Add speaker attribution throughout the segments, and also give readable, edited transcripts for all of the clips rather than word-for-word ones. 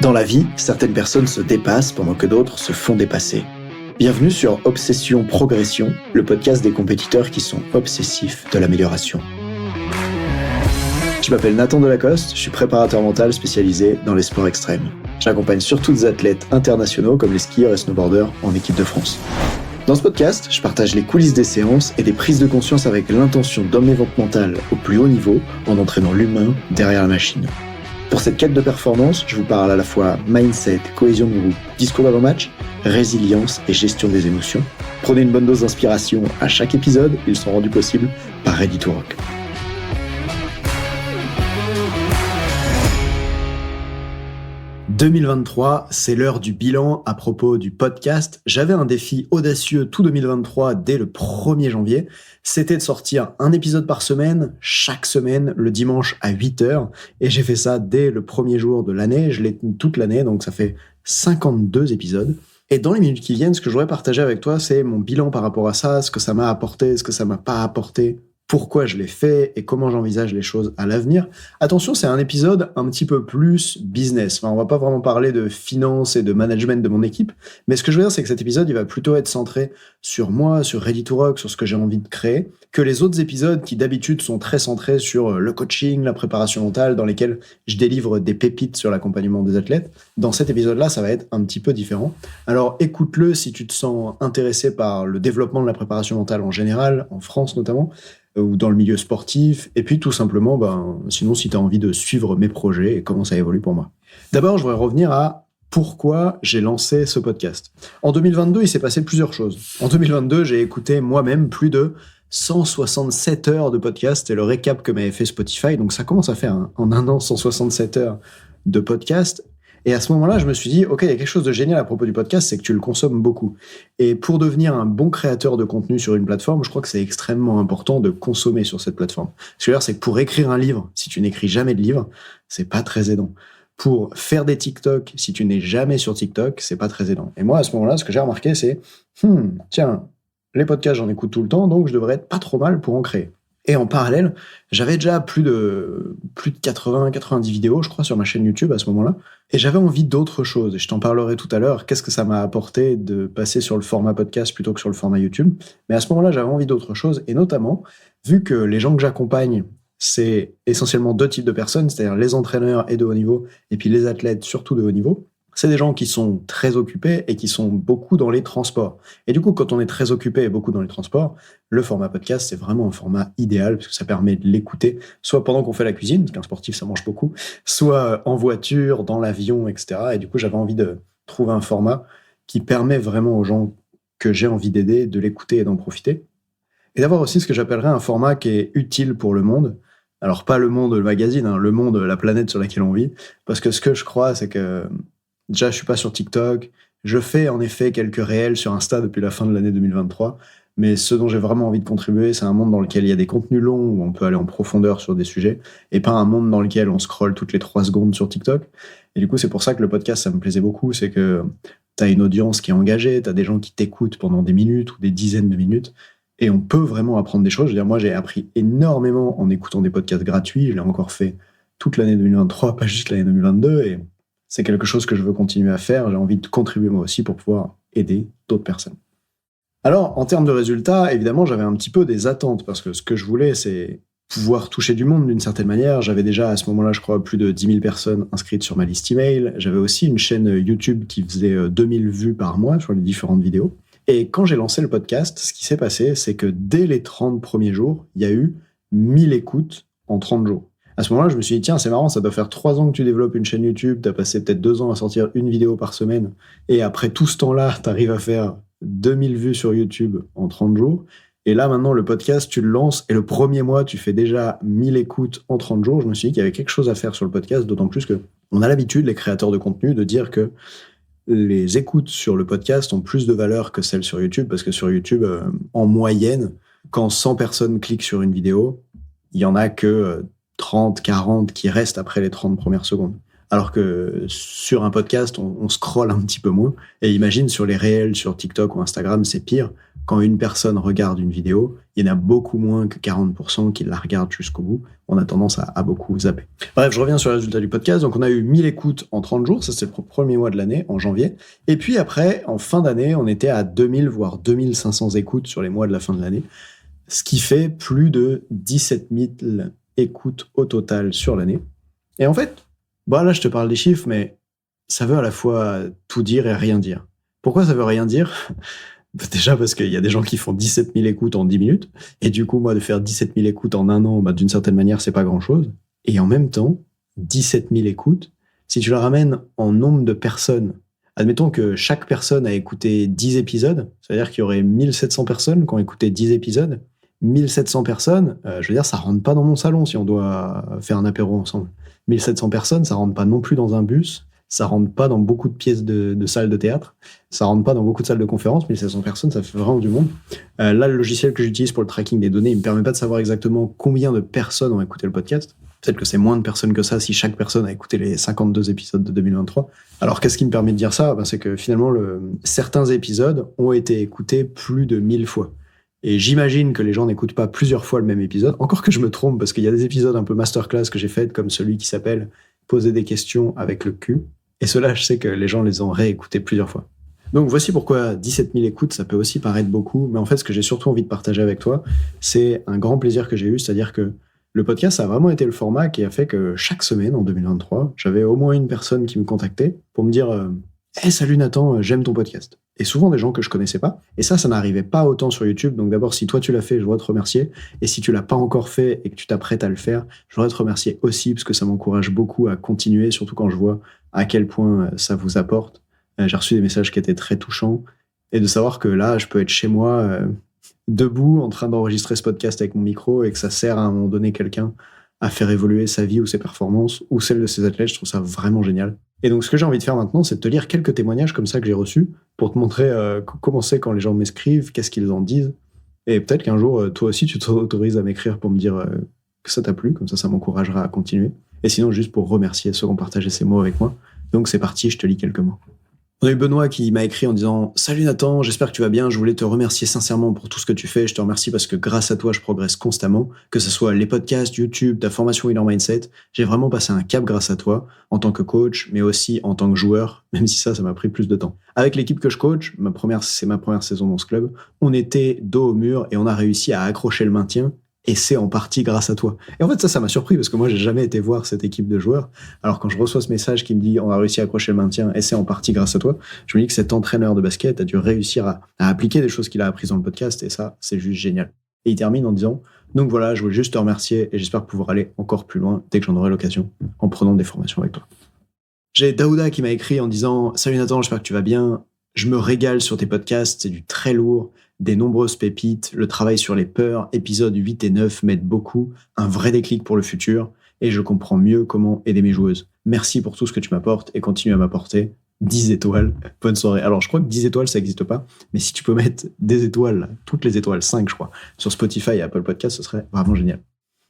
Speaker 1: Dans la vie, certaines personnes se dépassent pendant que d'autres se font dépasser. Bienvenue sur Obsession Progression, le podcast des compétiteurs qui sont obsessifs de l'amélioration. Je m'appelle Nathan Delacoste, je suis préparateur mental spécialisé dans les sports extrêmes. J'accompagne surtout des athlètes internationaux comme les skieurs et snowboarders en équipe de France. Dans ce podcast, je partage les coulisses des séances et des prises de conscience avec l'intention d'emmener votre mental au plus haut niveau en entraînant l'humain derrière la machine. Pour cette quête de performance, je vous parle à la fois mindset, cohésion de groupe, discours d'avant-match, résilience et gestion des émotions. Prenez une bonne dose d'inspiration à chaque épisode, ils sont rendus possibles par Ready to Rock. « 2023, c'est l'heure du bilan à propos du podcast. J'avais un défi audacieux tout 2023 dès le 1er janvier. C'était de sortir un épisode par semaine, chaque semaine, le dimanche à 8h. Et j'ai fait ça dès le premier jour de l'année. Je l'ai tenu toute l'année, donc ça fait 52 épisodes. Et dans les minutes qui viennent, ce que je voudrais partager avec toi, c'est mon bilan par rapport à ça, ce que ça m'a apporté, ce que ça m'a pas apporté, pourquoi je l'ai fait et comment j'envisage les choses à l'avenir. Attention, c'est un épisode un petit peu plus business. Enfin, on va pas vraiment parler de finance et de management de mon équipe, mais ce que je veux dire, c'est que cet épisode, il va plutôt être centré sur moi, sur Ready to Rock, sur ce que j'ai envie de créer, que les autres épisodes qui d'habitude sont très centrés sur le coaching, la préparation mentale, dans lesquels je délivre des pépites sur l'accompagnement des athlètes. Dans cet épisode-là, ça va être un petit peu différent. Alors écoute-le si tu te sens intéressé par le développement de la préparation mentale en général, en France notamment, ou dans le milieu sportif, et puis tout simplement, sinon si tu as envie de suivre mes projets et comment ça évolue pour moi. D'abord, je voudrais revenir à pourquoi j'ai lancé ce podcast. En 2022, il s'est passé plusieurs choses. En 2022, j'ai écouté moi-même plus de 167 heures de podcast, c'est le récap que m'avait fait Spotify, donc ça commence à faire en un an 167 heures de podcast. Et à ce moment-là, je me suis dit, OK, il y a quelque chose de génial à propos du podcast, c'est que tu le consommes beaucoup. Et pour devenir un bon créateur de contenu sur une plateforme, je crois que c'est extrêmement important de consommer sur cette plateforme. Ce que je veux dire, c'est que pour écrire un livre, si tu n'écris jamais de livre, c'est pas très aidant. Pour faire des TikTok, si tu n'es jamais sur TikTok, c'est pas très aidant. Et moi, à ce moment-là, ce que j'ai remarqué, c'est, tiens, les podcasts, j'en écoute tout le temps, donc je devrais être pas trop mal pour en créer. Et en parallèle, j'avais déjà plus de 80-90 vidéos, je crois, sur ma chaîne YouTube à ce moment-là. Et j'avais envie d'autre chose. Et je t'en parlerai tout à l'heure. Qu'est-ce que ça m'a apporté de passer sur le format podcast plutôt que sur le format YouTube? Mais à ce moment-là, j'avais envie d'autre chose. Et notamment, vu que les gens que j'accompagne, c'est essentiellement deux types de personnes, c'est-à-dire les entraîneurs et de haut niveau, et puis les athlètes surtout de haut niveau. C'est des gens qui sont très occupés et qui sont beaucoup dans les transports. Et du coup, quand on est très occupé et beaucoup dans les transports, le format podcast, c'est vraiment un format idéal parce que ça permet de l'écouter, soit pendant qu'on fait la cuisine, parce qu'un sportif, ça mange beaucoup, soit en voiture, dans l'avion, etc. Et du coup, j'avais envie de trouver un format qui permet vraiment aux gens que j'ai envie d'aider de l'écouter et d'en profiter. Et d'avoir aussi ce que j'appellerais un format qui est utile pour le monde. Alors, pas le monde, le magazine, le monde, la planète sur laquelle on vit. Parce que ce que je crois, c'est que déjà, je suis pas sur TikTok. Je fais en effet quelques réels sur Insta depuis la fin de l'année 2023. Mais ce dont j'ai vraiment envie de contribuer, c'est un monde dans lequel il y a des contenus longs où on peut aller en profondeur sur des sujets et pas un monde dans lequel on scrolle toutes les 3 secondes sur TikTok. Et du coup, c'est pour ça que le podcast, ça me plaisait beaucoup. C'est que t'as une audience qui est engagée, t'as des gens qui t'écoutent pendant des minutes ou des dizaines de minutes. Et on peut vraiment apprendre des choses. Je veux dire, moi, j'ai appris énormément en écoutant des podcasts gratuits. Je l'ai encore fait toute l'année 2023, pas juste l'année 2022. Et c'est quelque chose que je veux continuer à faire. J'ai envie de contribuer moi aussi pour pouvoir aider d'autres personnes. Alors, en termes de résultats, évidemment, j'avais un petit peu des attentes parce que ce que je voulais, c'est pouvoir toucher du monde d'une certaine manière. J'avais déjà à ce moment-là, je crois, plus de 10 000 personnes inscrites sur ma liste email. J'avais aussi une chaîne YouTube qui faisait 2000 vues par mois sur les différentes vidéos. Et quand j'ai lancé le podcast, ce qui s'est passé, c'est que dès les 30 premiers jours, il y a eu 1000 écoutes en 30 jours. À ce moment-là, je me suis dit, tiens, c'est marrant, ça doit faire 3 ans que tu développes une chaîne YouTube, t'as passé peut-être 2 ans à sortir une vidéo par semaine, et après tout ce temps-là, t'arrives à faire 2000 vues sur YouTube en 30 jours, et là, maintenant, le podcast, tu le lances, et le premier mois, tu fais déjà 1000 écoutes en 30 jours. Je me suis dit qu'il y avait quelque chose à faire sur le podcast, d'autant plus que on a l'habitude, les créateurs de contenu, de dire que les écoutes sur le podcast ont plus de valeur que celles sur YouTube, parce que sur YouTube, en moyenne, quand 100 personnes cliquent sur une vidéo, il y en a que 30, 40 qui restent après les 30 premières secondes. Alors que sur un podcast, on scrolle un petit peu moins. Et imagine sur les réels, sur TikTok ou Instagram, c'est pire. Quand une personne regarde une vidéo, il y en a beaucoup moins que 40% qui la regardent jusqu'au bout. On a tendance à beaucoup zapper. Bref, je reviens sur le résultat du podcast. Donc, on a eu 1000 écoutes en 30 jours. Ça, c'est le premier mois de l'année, en janvier. Et puis après, en fin d'année, on était à 2000, voire 2500 écoutes sur les mois de la fin de l'année. Ce qui fait plus de 17 000 écoutes au total sur l'année. Et en fait, là, je te parle des chiffres, mais ça veut à la fois tout dire et rien dire. Pourquoi ça veut rien dire ? Déjà parce qu'il y a des gens qui font 17 000 écoutes en 10 minutes. Et du coup, moi, de faire 17 000 écoutes en un an, d'une certaine manière, c'est pas grand-chose. Et en même temps, 17 000 écoutes, si tu la ramènes en nombre de personnes, admettons que chaque personne a écouté 10 épisodes, c'est-à-dire qu'il y aurait 1700 personnes qui ont écouté 10 épisodes. 1700 personnes, je veux dire, ça rentre pas dans mon salon si on doit faire un apéro ensemble. 1700 personnes, ça rentre pas non plus dans un bus, ça rentre pas dans beaucoup de pièces de salles de théâtre, ça rentre pas dans beaucoup de salles de conférence. 1700 personnes, ça fait vraiment du monde. Là, le logiciel que j'utilise pour le tracking des données, il me permet pas de savoir exactement combien de personnes ont écouté le podcast. Peut-être que c'est moins de personnes que ça si chaque personne a écouté les 52 épisodes de 2023. Alors, qu'est-ce qui me permet de dire ça ? C'est que finalement, certains épisodes ont été écoutés plus de 1000 fois. Et j'imagine que les gens n'écoutent pas plusieurs fois le même épisode. Encore que je me trompe, parce qu'il y a des épisodes un peu masterclass que j'ai fait, comme celui qui s'appelle « Poser des questions avec le cul ». Et ceux-là, je sais que les gens les ont réécoutés plusieurs fois. Donc voici pourquoi 17 000 écoutes, ça peut aussi paraître beaucoup. Mais en fait, ce que j'ai surtout envie de partager avec toi, c'est un grand plaisir que j'ai eu. C'est-à-dire que le podcast, ça a vraiment été le format qui a fait que chaque semaine, en 2023, j'avais au moins une personne qui me contactait pour me dire « Hey, salut Nathan, j'aime ton podcast ». Et souvent des gens que je connaissais pas. Et ça n'arrivait pas autant sur YouTube. Donc d'abord, si toi tu l'as fait, je voudrais te remercier. Et si tu l'as pas encore fait et que tu t'apprêtes à le faire, je voudrais te remercier aussi parce que ça m'encourage beaucoup à continuer, surtout quand je vois à quel point ça vous apporte. J'ai reçu des messages qui étaient très touchants. Et de savoir que là, je peux être chez moi, debout, en train d'enregistrer ce podcast avec mon micro et que ça sert à un moment donné quelqu'un à faire évoluer sa vie ou ses performances ou celles de ses athlètes, je trouve ça vraiment génial. Et donc, ce que j'ai envie de faire maintenant, c'est de te lire quelques témoignages comme ça que j'ai reçus pour te montrer comment c'est quand les gens m'écrivent, qu'est-ce qu'ils en disent. Et peut-être qu'un jour, toi aussi, tu t'autorises à m'écrire pour me dire que ça t'a plu, comme ça m'encouragera à continuer. Et sinon, juste pour remercier ceux qui ont partagé ces mots avec moi. Donc, c'est parti, je te lis quelques mots. On a eu Benoît qui m'a écrit en disant « Salut Nathan, j'espère que tu vas bien, je voulais te remercier sincèrement pour tout ce que tu fais, je te remercie parce que grâce à toi, je progresse constamment, que ce soit les podcasts, YouTube, ta formation Winner Mindset, j'ai vraiment passé un cap grâce à toi, en tant que coach, mais aussi en tant que joueur, même si ça m'a pris plus de temps. Avec l'équipe que je coach, c'est ma première saison dans ce club, on était dos au mur et on a réussi à accrocher le maintien. Et c'est en partie grâce à toi. Et en fait, ça m'a surpris parce que moi, j'ai jamais été voir cette équipe de joueurs. Alors, quand je reçois ce message qui me dit on a réussi à accrocher le maintien et c'est en partie grâce à toi, je me dis que cet entraîneur de basket a dû réussir à appliquer des choses qu'il a apprises dans le podcast et ça, c'est juste génial. Et il termine en disant donc voilà, je voulais juste te remercier et j'espère pouvoir aller encore plus loin dès que j'en aurai l'occasion en prenant des formations avec toi. J'ai Daouda qui m'a écrit en disant salut Nathan, j'espère que tu vas bien. Je me régale sur tes podcasts, c'est du très lourd. Des nombreuses pépites, le travail sur les peurs, épisodes 8 et 9 m'aident beaucoup, un vrai déclic pour le futur, et je comprends mieux comment aider mes joueuses. Merci pour tout ce que tu m'apportes et continue à m'apporter. 10 étoiles, bonne soirée. Alors je crois que 10 étoiles ça n'existe pas, mais si tu peux mettre des étoiles, toutes les étoiles, 5 je crois, sur Spotify et Apple Podcast, ce serait vraiment génial.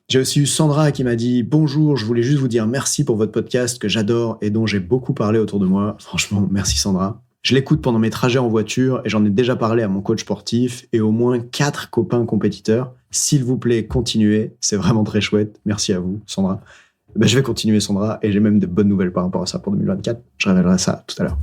Speaker 1: J'ai aussi eu Sandra qui m'a dit « Bonjour, je voulais juste vous dire merci pour votre podcast que j'adore et dont j'ai beaucoup parlé autour de moi. » Franchement, merci Sandra. Je l'écoute pendant mes trajets en voiture et j'en ai déjà parlé à mon coach sportif et au moins 4 copains compétiteurs. S'il vous plaît, continuez. C'est vraiment très chouette. Merci à vous, Sandra. Je vais continuer, Sandra, et j'ai même de bonnes nouvelles par rapport à ça pour 2024. Je révélerai ça tout à l'heure.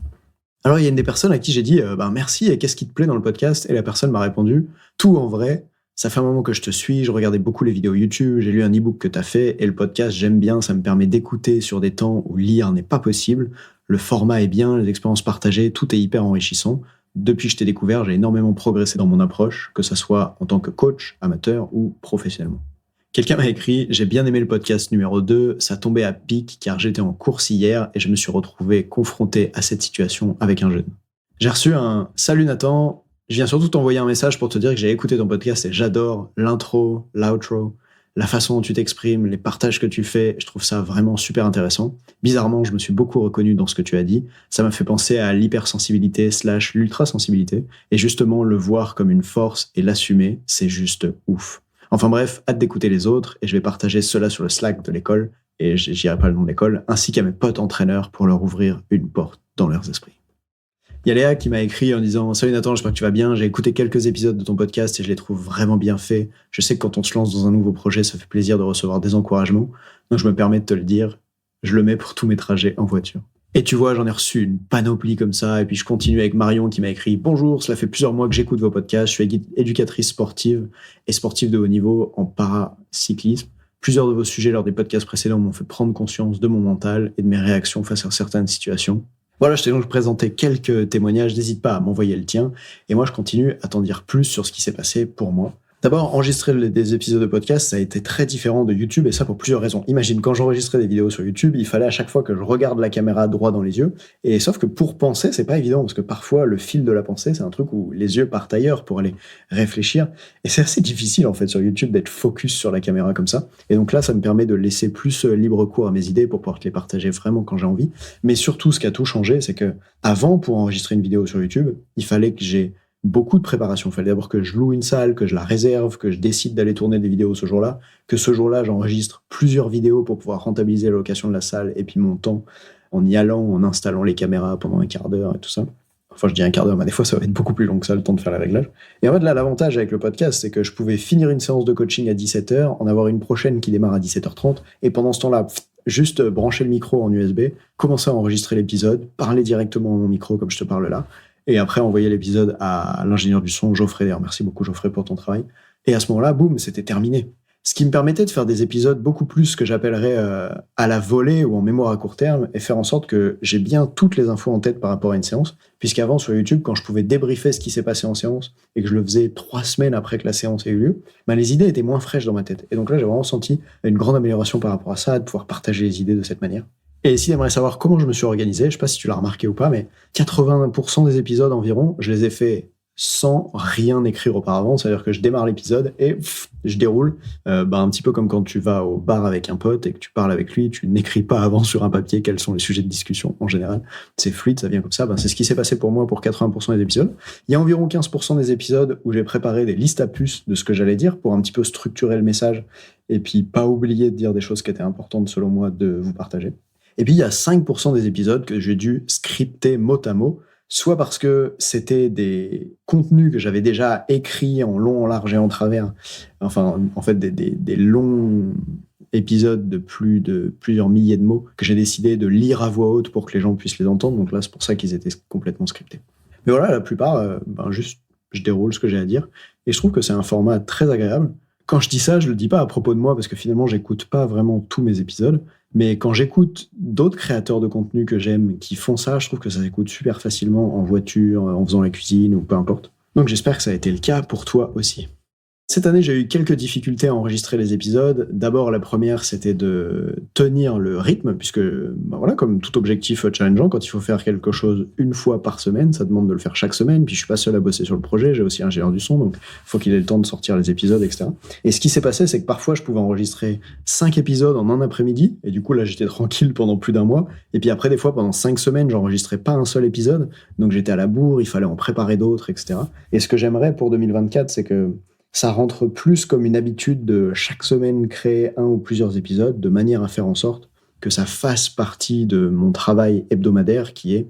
Speaker 1: Alors, il y a une des personnes à qui j'ai dit merci et qu'est-ce qui te plaît dans le podcast ? Et la personne m'a répondu tout en vrai. Ça fait un moment que je te suis, je regardais beaucoup les vidéos YouTube, j'ai lu un e-book que tu as fait et le podcast, j'aime bien, ça me permet d'écouter sur des temps où lire n'est pas possible. Le format est bien, les expériences partagées, tout est hyper enrichissant. Depuis que je t'ai découvert, j'ai énormément progressé dans mon approche, que ce soit en tant que coach, amateur ou professionnellement. Quelqu'un m'a écrit « J'ai bien aimé le podcast numéro 2, ça tombait à pic car j'étais en course hier et je me suis retrouvé confronté à cette situation avec un jeune. » J'ai reçu un « Salut Nathan, je viens surtout t'envoyer un message pour te dire que j'ai écouté ton podcast et j'adore l'intro, l'outro, la façon dont tu t'exprimes, les partages que tu fais, je trouve ça vraiment super intéressant. Bizarrement, je me suis beaucoup reconnu dans ce que tu as dit. Ça m'a fait penser à l'hypersensibilité / l'ultrasensibilité. Et justement, le voir comme une force et l'assumer, c'est juste ouf. Enfin bref, hâte d'écouter les autres et je vais partager cela sur le Slack de l'école et je dirai pas le nom de l'école, ainsi qu'à mes potes entraîneurs pour leur ouvrir une porte dans leurs esprits. Il y a Léa qui m'a écrit en disant « Salut Nathan, j'espère que tu vas bien. J'ai écouté quelques épisodes de ton podcast et je les trouve vraiment bien faits. Je sais que quand on se lance dans un nouveau projet, ça fait plaisir de recevoir des encouragements. Donc je me permets de te le dire, je le mets pour tous mes trajets en voiture. » Et tu vois, j'en ai reçu une panoplie comme ça. Et puis je continue avec Marion qui m'a écrit « Bonjour, cela fait plusieurs mois que j'écoute vos podcasts. Je suis éducatrice sportive et sportive de haut niveau en paracyclisme. Plusieurs de vos sujets lors des podcasts précédents m'ont fait prendre conscience de mon mental et de mes réactions face à certaines situations. » Voilà, je t'ai donc présenté quelques témoignages, n'hésite pas à m'envoyer le tien. Et moi, je continue à t'en dire plus sur ce qui s'est passé pour moi. D'abord, enregistrer des épisodes de podcast, ça a été très différent de YouTube, et ça pour plusieurs raisons. Imagine, quand j'enregistrais des vidéos sur YouTube, il fallait à chaque fois que je regarde la caméra droit dans les yeux, et sauf que pour penser, c'est pas évident, parce que parfois, le fil de la pensée, c'est un truc où les yeux partent ailleurs pour aller réfléchir, et c'est assez difficile, en fait, sur YouTube, d'être focus sur la caméra comme ça. Et donc là, ça me permet de laisser plus libre cours à mes idées pour pouvoir te les partager vraiment quand j'ai envie. Mais surtout, ce qui a tout changé, c'est que avant, pour enregistrer une vidéo sur YouTube, il fallait que j'ai beaucoup de préparation. Il fallait d'abord que je loue une salle, que je la réserve, que je décide d'aller tourner des vidéos ce jour-là, que ce jour-là, j'enregistre plusieurs vidéos pour pouvoir rentabiliser la location de la salle et puis mon temps en y allant, en installant les caméras pendant un quart d'heure et tout ça. Enfin, je dis un quart d'heure, mais des fois, ça va être beaucoup plus long que ça, le temps de faire les réglages. Et en fait, là, l'avantage avec le podcast, c'est que je pouvais finir une séance de coaching à 17h, en avoir une prochaine qui démarre à 17h30, et pendant ce temps-là, juste brancher le micro en USB, commencer à enregistrer l'épisode, parler directement à mon micro comme je te parle là, et après envoyer l'épisode à l'ingénieur du son, Geoffrey. D'ailleurs, merci beaucoup Geoffrey pour ton travail. Et à ce moment-là, boum, c'était terminé. Ce qui me permettait de faire des épisodes beaucoup plus ce que j'appellerais à la volée ou en mémoire à court terme, et faire en sorte que j'ai bien toutes les infos en tête par rapport à une séance, puisqu'avant sur YouTube, quand je pouvais débriefer ce qui s'est passé en séance, et que je le faisais 3 semaines après que la séance ait eu lieu, ben les idées étaient moins fraîches dans ma tête. Et donc là, j'ai vraiment senti une grande amélioration par rapport à ça, de pouvoir partager les idées de cette manière. Et si tu aimerais savoir comment je me suis organisé, je sais pas si tu l'as remarqué ou pas, mais 80% des épisodes environ, je les ai faits sans rien écrire auparavant. C'est-à-dire que je démarre l'épisode et je déroule. Un petit peu comme quand tu vas au bar avec un pote et que tu parles avec lui, tu n'écris pas avant sur un papier quels sont les sujets de discussion en général. C'est fluide, ça vient comme ça. C'est ce qui s'est passé pour moi pour 80% des épisodes. Il y a environ 15% des épisodes où j'ai préparé des listes à puces de ce que j'allais dire pour un petit peu structurer le message et puis pas oublier de dire des choses qui étaient importantes selon moi de vous partager. Et puis, il y a 5% des épisodes que j'ai dû scripter mot à mot, soit parce que c'était des contenus que j'avais déjà écrits en long, en large et en travers. Enfin, en fait, des longs épisodes de plusieurs milliers de mots que j'ai décidé de lire à voix haute pour que les gens puissent les entendre. Donc là, c'est pour ça qu'ils étaient complètement scriptés. Mais voilà, la plupart, juste, je déroule ce que j'ai à dire. Et je trouve que c'est un format très agréable. Quand je dis ça, je le dis pas à propos de moi parce que finalement, j'écoute pas vraiment tous mes épisodes. Mais quand j'écoute d'autres créateurs de contenu que j'aime qui font ça, je trouve que ça s'écoute super facilement en voiture, en faisant la cuisine ou peu importe. Donc j'espère que ça a été le cas pour toi aussi. Cette année, j'ai eu quelques difficultés à enregistrer les épisodes. D'abord, la première, c'était de tenir le rythme, puisque, comme tout objectif challengeant, quand il faut faire quelque chose une fois par semaine, ça demande de le faire chaque semaine. Puis je suis pas seul à bosser sur le projet, j'ai aussi un ingénieur du son, donc il faut qu'il ait le temps de sortir les épisodes, etc. Et ce qui s'est passé, c'est que parfois, je pouvais enregistrer 5 épisodes en un après-midi, et du coup, là, j'étais tranquille pendant plus d'un mois. Et puis après, des fois, pendant 5 semaines, j'enregistrais pas un seul épisode, donc j'étais à la bourre, il fallait en préparer d'autres, etc. Et ce que j'aimerais pour 2024, c'est que ça rentre plus comme une habitude de chaque semaine créer un ou plusieurs épisodes de manière à faire en sorte que ça fasse partie de mon travail hebdomadaire qui est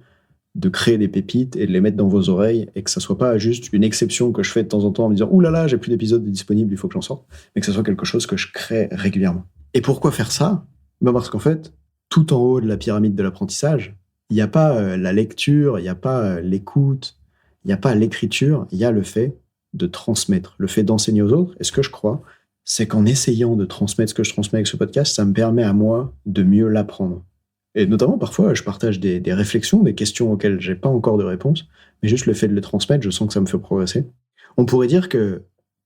Speaker 1: de créer des pépites et de les mettre dans vos oreilles et que ça soit pas juste une exception que je fais de temps en temps en me disant « Ouh là là, j'ai plus d'épisodes disponibles, il faut que j'en sorte », mais que ça soit quelque chose que je crée régulièrement. Et pourquoi faire ça ? Parce qu'en fait, tout en haut de la pyramide de l'apprentissage, il n'y a pas la lecture, il n'y a pas l'écoute, il n'y a pas l'écriture, il y a le fait de transmettre, le fait d'enseigner aux autres. Et ce que je crois, c'est qu'en essayant de transmettre ce que je transmets avec ce podcast, ça me permet à moi de mieux l'apprendre. Et notamment, parfois, je partage des réflexions, des questions auxquelles j'ai pas encore de réponse, mais juste le fait de les transmettre, je sens que ça me fait progresser. On pourrait dire que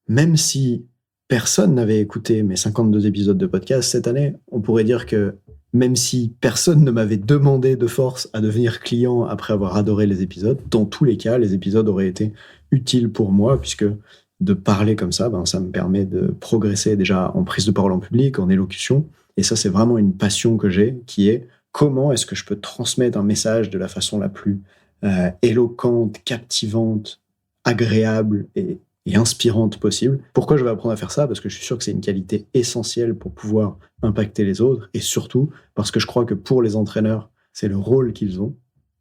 Speaker 1: même si personne n'avait écouté mes 52 épisodes de podcast cette année, on pourrait dire que même si personne ne m'avait demandé de force à devenir client après avoir adoré les épisodes, dans tous les cas, les épisodes auraient été utiles pour moi, puisque de parler comme ça, ça me permet de progresser déjà en prise de parole en public, en élocution. Et ça, c'est vraiment une passion que j'ai, qui est comment est-ce que je peux transmettre un message de la façon la plus éloquente, captivante, agréable et et inspirante possible. Pourquoi je vais apprendre à faire ça? Parce que je suis sûr que c'est une qualité essentielle pour pouvoir impacter les autres, et surtout parce que je crois que pour les entraîneurs, c'est le rôle qu'ils ont,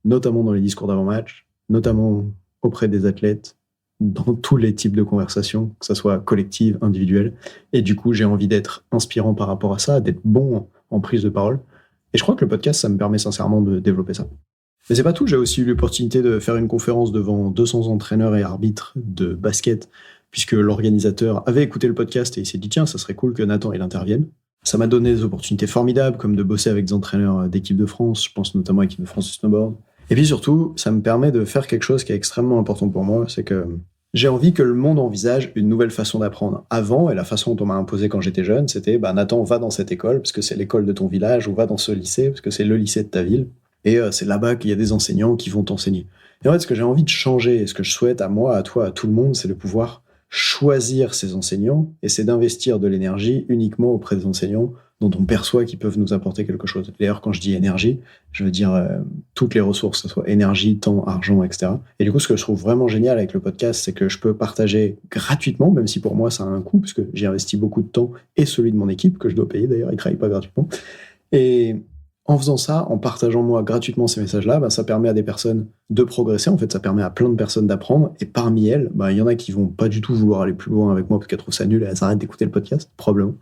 Speaker 1: notamment dans les discours d'avant-match, notamment auprès des athlètes, dans tous les types de conversations, que ce soit collective, individuelle. Et du coup, j'ai envie d'être inspirant par rapport à ça, d'être bon en prise de parole. Et je crois que le podcast, ça me permet sincèrement de développer ça. Mais c'est pas tout, j'ai aussi eu l'opportunité de faire une conférence devant 200 entraîneurs et arbitres de basket, puisque l'organisateur avait écouté le podcast et il s'est dit tiens, ça serait cool que Nathan il intervienne. Ça m'a donné des opportunités formidables, comme de bosser avec des entraîneurs d'équipe de France, je pense notamment à l'équipe de France de snowboard. Et puis surtout, ça me permet de faire quelque chose qui est extrêmement important pour moi, c'est que j'ai envie que le monde envisage une nouvelle façon d'apprendre. Avant, et la façon dont on m'a imposé quand j'étais jeune, c'était Nathan, va dans cette école, parce que c'est l'école de ton village, ou va dans ce lycée, parce que c'est le lycée de ta ville. Et c'est là-bas qu'il y a des enseignants qui vont t'enseigner. Et en fait, ce que j'ai envie de changer, et ce que je souhaite à moi, à toi, à tout le monde, c'est de pouvoir choisir ses enseignants, et c'est d'investir de l'énergie uniquement auprès des enseignants dont on perçoit qu'ils peuvent nous apporter quelque chose. D'ailleurs, quand je dis énergie, je veux dire toutes les ressources, que ce soit énergie, temps, argent, etc. Et du coup, ce que je trouve vraiment génial avec le podcast, c'est que je peux partager gratuitement, même si pour moi ça a un coût, parce que j'ai investi beaucoup de temps, et celui de mon équipe, que je dois payer d'ailleurs, ils ne travaillent pas gratuitement. Et en faisant ça, en partageant moi gratuitement ces messages-là, ça permet à des personnes de progresser. En fait, ça permet à plein de personnes d'apprendre. Et parmi elles, il y en a qui vont pas du tout vouloir aller plus loin avec moi parce qu'elles trouvent ça nul et elles arrêtent d'écouter le podcast, probablement.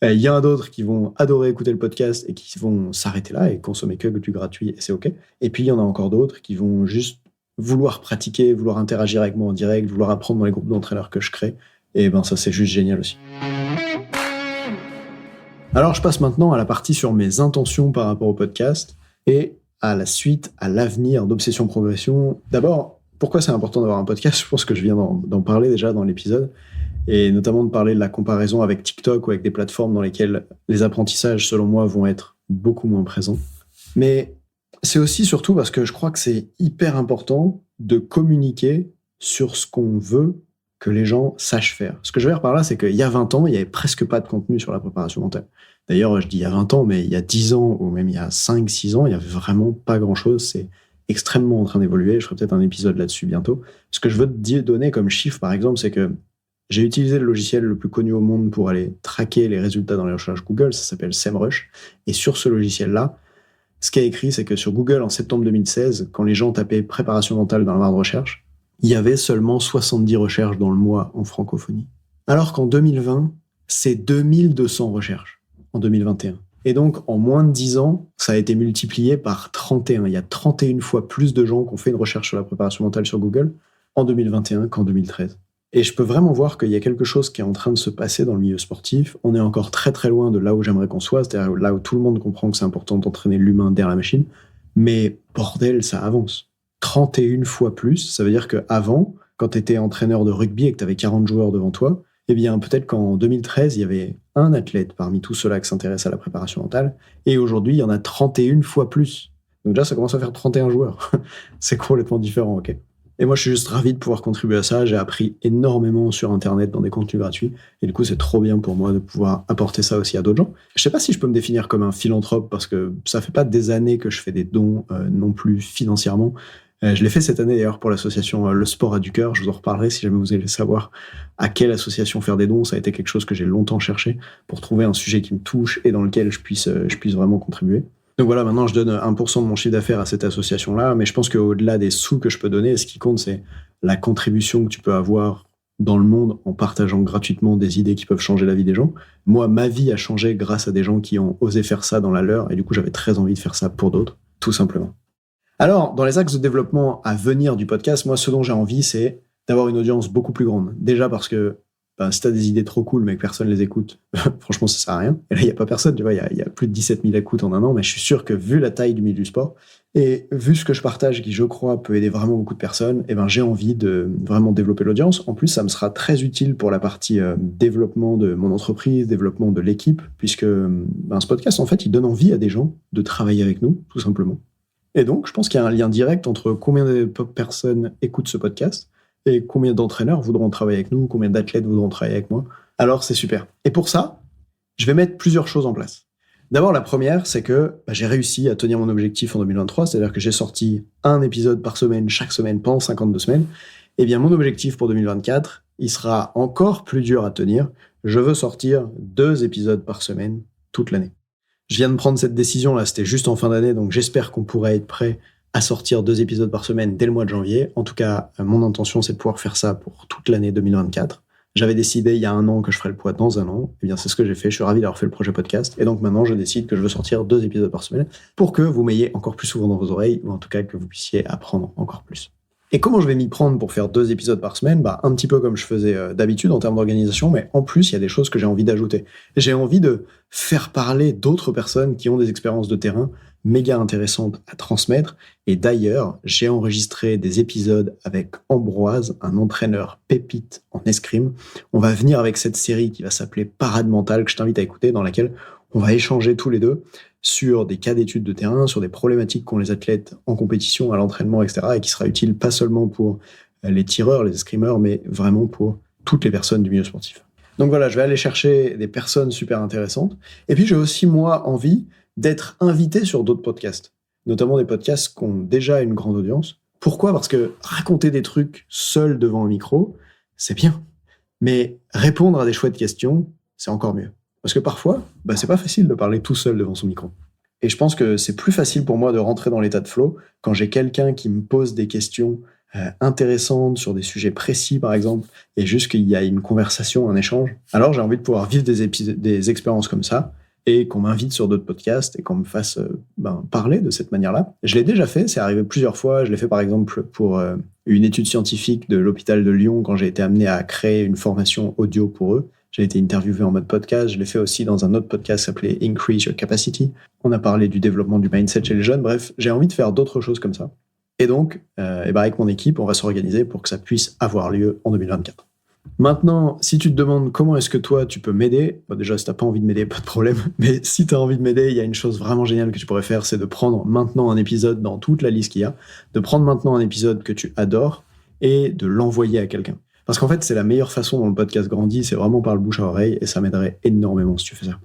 Speaker 1: Il y en a d'autres qui vont adorer écouter le podcast et qui vont s'arrêter là et consommer que du gratuit, et c'est OK. Et puis, il y en a encore d'autres qui vont juste vouloir pratiquer, vouloir interagir avec moi en direct, vouloir apprendre dans les groupes d'entraîneurs que je crée. Et ça, c'est juste génial aussi. Alors, je passe maintenant à la partie sur mes intentions par rapport au podcast et à la suite, à l'avenir d'Obsession Progression. D'abord, pourquoi c'est important d'avoir un podcast? Je pense que je viens d'en parler déjà dans l'épisode, et notamment de parler de la comparaison avec TikTok ou avec des plateformes dans lesquelles les apprentissages, selon moi, vont être beaucoup moins présents. Mais c'est aussi surtout parce que je crois que c'est hyper important de communiquer sur ce qu'on veut que les gens sachent faire. Ce que je veux dire par là, c'est qu'il y a 20 ans, il n'y avait presque pas de contenu sur la préparation mentale. D'ailleurs, je dis il y a 20 ans, mais il y a 10 ans, ou même il y a 5-6 ans, il n'y avait vraiment pas grand-chose. C'est extrêmement en train d'évoluer. Je ferai peut-être un épisode là-dessus bientôt. Ce que je veux te donner comme chiffre, par exemple, c'est que j'ai utilisé le logiciel le plus connu au monde pour aller traquer les résultats dans les recherches Google. Ça s'appelle SEMrush. Et sur ce logiciel-là, ce qui est écrit, c'est que sur Google, en septembre 2016, quand les gens tapaient préparation mentale dans la barre de recherche, il y avait seulement 70 recherches dans le mois en francophonie. Alors qu'en 2020, c'est 2200 recherches en 2021. Et donc, en moins de 10 ans, ça a été multiplié par 31. Il y a 31 fois plus de gens qui ont fait une recherche sur la préparation mentale sur Google en 2021 qu'en 2013. Et je peux vraiment voir qu'il y a quelque chose qui est en train de se passer dans le milieu sportif. On est encore très très loin de là où j'aimerais qu'on soit, c'est-à-dire là où tout le monde comprend que c'est important d'entraîner l'humain derrière la machine. Mais bordel, ça avance. 31 fois plus, ça veut dire qu'avant, quand tu étais entraîneur de rugby et que tu avais 40 joueurs devant toi, eh bien peut-être qu'en 2013, il y avait un athlète parmi tous ceux-là qui s'intéressent à la préparation mentale, et aujourd'hui, il y en a 31 fois plus. Donc déjà, ça commence à faire 31 joueurs. C'est complètement différent, ok. Et moi, je suis juste ravi de pouvoir contribuer à ça. J'ai appris énormément sur Internet dans des contenus gratuits, et du coup, c'est trop bien pour moi de pouvoir apporter ça aussi à d'autres gens. Je sais pas si je peux me définir comme un philanthrope, parce que ça fait pas des années que je fais des dons non plus financièrement. Je l'ai fait cette année d'ailleurs pour l'association Le Sport a du cœur. Je vous en reparlerai si jamais vous voulez savoir à quelle association faire des dons. Ça a été quelque chose que j'ai longtemps cherché pour trouver un sujet qui me touche et dans lequel je puisse vraiment contribuer. Donc voilà, maintenant je donne 1% de mon chiffre d'affaires à cette association-là, mais je pense qu'au-delà des sous que je peux donner, ce qui compte, c'est la contribution que tu peux avoir dans le monde en partageant gratuitement des idées qui peuvent changer la vie des gens. Moi, ma vie a changé grâce à des gens qui ont osé faire ça dans la leur, et du coup j'avais très envie de faire ça pour d'autres, tout simplement. Alors, dans les axes de développement à venir du podcast, moi, ce dont j'ai envie, c'est d'avoir une audience beaucoup plus grande. Déjà parce que si t'as des idées trop cool, mais que personne les écoute, franchement, ça sert à rien. Et là, il n'y a pas personne, tu vois, il y a plus de 17 000 écoutes en un an, mais je suis sûr que vu la taille du milieu du sport, et vu ce que je partage, qui, je crois, peut aider vraiment beaucoup de personnes, j'ai envie de vraiment développer l'audience. En plus, ça me sera très utile pour la partie développement de mon entreprise, développement de l'équipe, puisque ce podcast, en fait, il donne envie à des gens de travailler avec nous, tout simplement. Et donc, je pense qu'il y a un lien direct entre combien de personnes écoutent ce podcast et combien d'entraîneurs voudront travailler avec nous, combien d'athlètes voudront travailler avec moi. Alors, c'est super. Et pour ça, je vais mettre plusieurs choses en place. D'abord, la première, c'est que j'ai réussi à tenir mon objectif en 2023, c'est-à-dire que j'ai sorti un épisode par semaine, chaque semaine, pendant 52 semaines. Eh bien, mon objectif pour 2024, il sera encore plus dur à tenir. Je veux sortir 2 épisodes par semaine toute l'année. Je viens de prendre cette décision là, c'était juste en fin d'année, donc j'espère qu'on pourra être prêt à sortir 2 épisodes par semaine dès le mois de janvier. En tout cas, mon intention, c'est de pouvoir faire ça pour toute l'année 2024. J'avais décidé il y a 1 an que je ferais le poids dans 1 an. Eh bien, c'est ce que j'ai fait. Je suis ravi d'avoir fait le projet podcast. Et donc maintenant, je décide que je veux sortir 2 épisodes par semaine pour que vous m'ayez encore plus souvent dans vos oreilles, ou en tout cas que vous puissiez apprendre encore plus. Et comment je vais m'y prendre pour faire 2 épisodes par semaine ? Un petit peu comme je faisais d'habitude en termes d'organisation, mais en plus, il y a des choses que j'ai envie d'ajouter. J'ai envie de faire parler d'autres personnes qui ont des expériences de terrain méga intéressantes à transmettre. Et d'ailleurs, j'ai enregistré des épisodes avec Ambroise, un entraîneur pépite en escrime. On va venir avec cette série qui va s'appeler Parade mentale, que je t'invite à écouter, dans laquelle on va échanger tous les deux sur des cas d'études de terrain, sur des problématiques qu'ont les athlètes en compétition, à l'entraînement, etc., et qui sera utile pas seulement pour les tireurs, les escrimeurs, mais vraiment pour toutes les personnes du milieu sportif. Donc voilà, je vais aller chercher des personnes super intéressantes. Et puis j'ai aussi, moi, envie d'être invité sur d'autres podcasts, notamment des podcasts qui ont déjà une grande audience. Pourquoi ? Parce que raconter des trucs seul devant un micro, c'est bien. Mais répondre à des chouettes questions, c'est encore mieux. Parce que parfois, c'est pas facile de parler tout seul devant son micro. Et je pense que c'est plus facile pour moi de rentrer dans l'état de flow quand j'ai quelqu'un qui me pose des questions intéressantes sur des sujets précis, par exemple, et juste qu'il y a une conversation, un échange. Alors j'ai envie de pouvoir vivre des expériences comme ça, et qu'on m'invite sur d'autres podcasts et qu'on me fasse parler de cette manière-là. Je l'ai déjà fait, c'est arrivé plusieurs fois. Je l'ai fait par exemple pour une étude scientifique de l'hôpital de Lyon quand j'ai été amené à créer une formation audio pour eux. J'ai été interviewé en mode podcast. Je l'ai fait aussi dans un autre podcast qui s'appelait Increase Your Capacity. On a parlé du développement du mindset chez les jeunes. Bref, j'ai envie de faire d'autres choses comme ça. Et donc, avec mon équipe, on va s'organiser pour que ça puisse avoir lieu en 2024. Maintenant, si tu te demandes comment est-ce que toi, tu peux m'aider, déjà, si t'as pas envie de m'aider, pas de problème, mais si tu as envie de m'aider, il y a une chose vraiment géniale que tu pourrais faire, c'est de prendre maintenant un épisode dans toute la liste qu'il y a, de prendre maintenant un épisode que tu adores et de l'envoyer à quelqu'un. Parce qu'en fait, c'est la meilleure façon dont le podcast grandit, c'est vraiment par le bouche à oreille, et ça m'aiderait énormément si tu fais ça.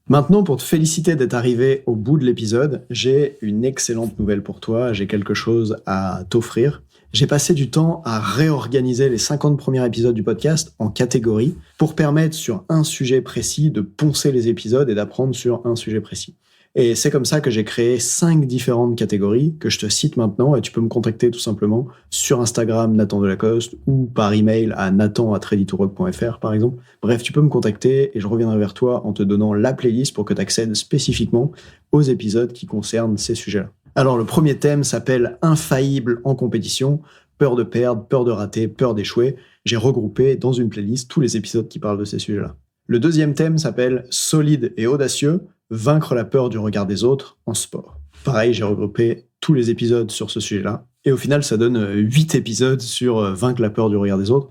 Speaker 1: Maintenant, pour te féliciter d'être arrivé au bout de l'épisode, j'ai une excellente nouvelle pour toi, j'ai quelque chose à t'offrir. J'ai passé du temps à réorganiser les 50 premiers épisodes du podcast en catégories pour permettre sur un sujet précis de poncer les épisodes et d'apprendre sur un sujet précis. Et c'est comme ça que j'ai créé 5 différentes catégories que je te cite maintenant et tu peux me contacter tout simplement sur Instagram Nathan Delacoste ou par email à nathan@readytorock.fr par exemple. Bref, tu peux me contacter et je reviendrai vers toi en te donnant la playlist pour que tu accèdes spécifiquement aux épisodes qui concernent ces sujets-là. Alors, le premier thème s'appelle « Infaillible en compétition », peur de perdre, peur de rater, peur d'échouer. J'ai regroupé dans une playlist tous les épisodes qui parlent de ces sujets-là. Le deuxième thème s'appelle « Solide et audacieux, vaincre la peur du regard des autres en sport ». Pareil, j'ai regroupé tous les épisodes sur ce sujet-là. Et au final, ça donne 8 épisodes sur vaincre la peur du regard des autres.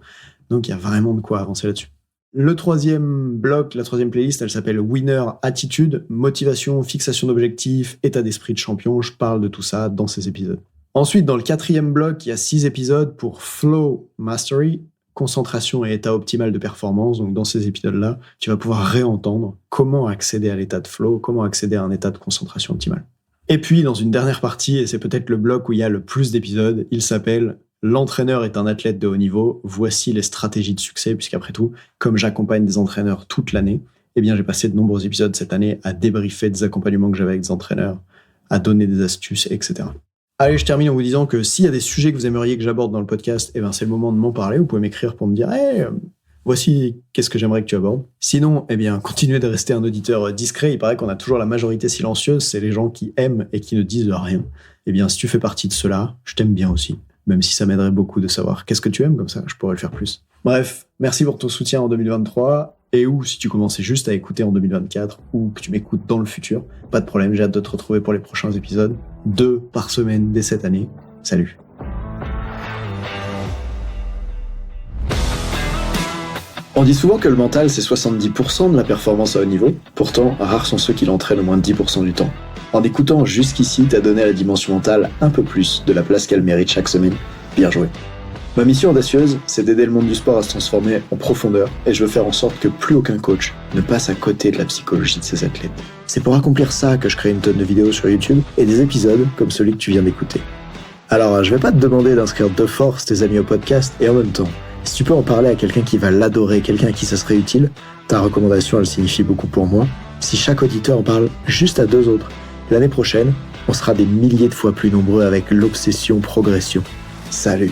Speaker 1: Donc, il y a vraiment de quoi avancer là-dessus. Le troisième bloc, la troisième playlist, elle s'appelle Winner Attitude, motivation, fixation d'objectifs, état d'esprit de champion. Je parle de tout ça dans ces épisodes. Ensuite, dans le quatrième bloc, il y a 6 épisodes pour Flow Mastery, concentration et état optimal de performance. Donc, dans ces épisodes-là, tu vas pouvoir réentendre comment accéder à l'état de flow, comment accéder à un état de concentration optimale. Et puis, dans une dernière partie, et c'est peut-être le bloc où il y a le plus d'épisodes, il s'appelle L'entraîneur est un athlète de haut niveau, voici les stratégies de succès, puisqu'après tout, comme j'accompagne des entraîneurs toute l'année, eh bien j'ai passé de nombreux épisodes cette année à débriefer des accompagnements que j'avais avec des entraîneurs, à donner des astuces, etc. Allez, je termine en vous disant que s'il y a des sujets que vous aimeriez que j'aborde dans le podcast, eh bien c'est le moment de m'en parler, vous pouvez m'écrire pour me dire voici qu'est-ce que j'aimerais que tu abordes. Sinon, eh bien, continuez de rester un auditeur discret. Il paraît qu'on a toujours la majorité silencieuse, c'est les gens qui aiment et qui ne disent rien. Eh bien, si tu fais partie de ceux-là, je t'aime bien aussi. Même si ça m'aiderait beaucoup de savoir qu'est-ce que tu aimes, comme ça, je pourrais le faire plus. Bref, merci pour ton soutien en 2023, et ou si tu commençais juste à écouter en 2024, ou que tu m'écoutes dans le futur, pas de problème, j'ai hâte de te retrouver pour les prochains épisodes. 2 par semaine dès cette année. Salut. On dit souvent que le mental, c'est 70% de la performance à haut niveau. Pourtant, rares sont ceux qui l'entraînent au moins de 10% du temps. En écoutant jusqu'ici, t'as donné à la dimension mentale un peu plus de la place qu'elle mérite chaque semaine. Bien joué. Ma mission audacieuse, c'est d'aider le monde du sport à se transformer en profondeur, et je veux faire en sorte que plus aucun coach ne passe à côté de la psychologie de ses athlètes. C'est pour accomplir ça que je crée une tonne de vidéos sur YouTube et des épisodes comme celui que tu viens d'écouter. Alors, je vais pas te demander d'inscrire de force tes amis au podcast, et en même temps, Si tu peux en parler à quelqu'un qui va l'adorer, quelqu'un à qui ça serait utile, ta recommandation, elle signifie beaucoup pour moi. Si chaque auditeur en parle juste à 2 autres, l'année prochaine, on sera des milliers de fois plus nombreux avec l'obsession progression. Salut!